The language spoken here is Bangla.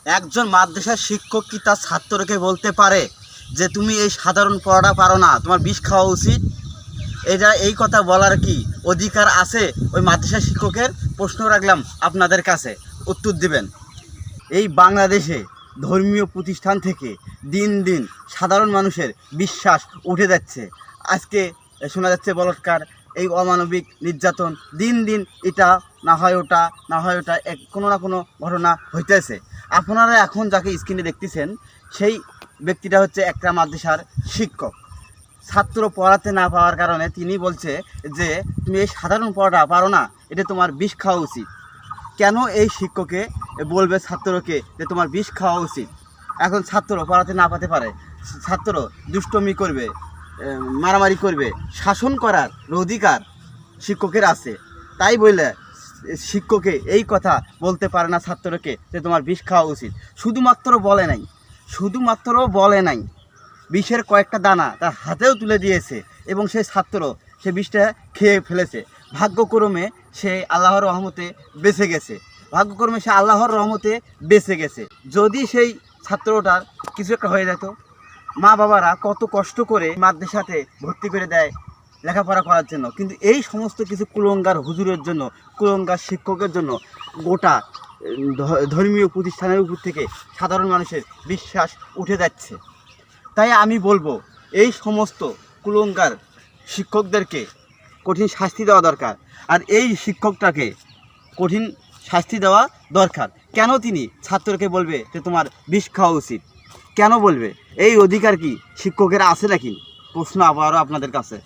একজন মাদ্রাসার শিক্ষক কি তার ছাত্রকে বলতে পারে যে তুমি এই সাধারণ পড়াটা পারো না, তোমার বিষ খাওয়া উচিত? এই কথা বলার কি অধিকার আছে ওই মাদ্রাসা শিক্ষকের? প্রশ্ন রাখলাম আপনাদের কাছে, উত্তর দিবেন। এই বাংলাদেশে ধর্মীয় প্রতিষ্ঠান থেকে দিন দিন সাধারণ মানুষের বিশ্বাস উঠে যাচ্ছে। আজকে শোনা যাচ্ছে বলৎকার, এই অমানবিক নির্যাতন, দিন দিন এটা না হয় ওটা, না হয় ওটা, কোনো না কোনো ঘটনা হইতেছে। আপনারা এখন যাকে স্ক্রিনে দেখতেছেন সেই ব্যক্তিটা হচ্ছে একটা মাদ্রাসার শিক্ষক। ছাত্র পড়াতে না পাওয়ার কারণে তিনি বলছে যে তুমি এই সাধারণ পড়াটা পারো না, এটা তোমার বিষ খাওয়া উচিত। কেন এই শিক্ষকে বলবে ছাত্রকে যে তোমার বিষ খাওয়া উচিত? এখন ছাত্র পড়াতে না পাতে পারে, ছাত্র দুষ্টমি করবে, মারামারি করবে, শাসন করার অধিকার শিক্ষকের আছে। তাই বলে শিক্ষকে এই কথা বলতে পারে না ছাত্রকে যে তোমার বিষ খাওয়া উচিত। শুধুমাত্র বলে নাই, বিষের কয়েকটা দানা তার হাতেও তুলে দিয়েছে এবং সেই ছাত্র সে বিষটা খেয়ে ফেলেছে। ভাগ্যক্রমে সে আল্লাহর রহমতে বেঁচে গেছে। যদি সেই ছাত্রটার কিছু একটা হয়ে যেত, মা বাবারা কত কষ্ট করে মাদ্রাসাতে ভর্তি করে দেয় লেখাপড়া করার জন্য, কিন্তু এই সমস্ত কিছু কুলঙ্গার হুজুরের জন্য, কুলঙ্গার শিক্ষকের জন্য গোটা ধর্মীয় প্রতিষ্ঠানের উপর থেকে সাধারণ মানুষের বিশ্বাস উঠে যাচ্ছে। তাই আমি বলবো এই সমস্ত কুলঙ্গার শিক্ষকদেরকে কঠিন শাস্তি দেওয়া দরকার। আর এই শিক্ষকটাকে কঠিন শাস্তি দেওয়া দরকার। কেন তিনি ছাত্রকে বলবে যে তোমার বিষ খাওয়া উচিত? কেন বলবে? এই অধিকার কি শিক্ষকেরা আছে নাকি? প্রশ্ন আবারও আপনাদের কাছে।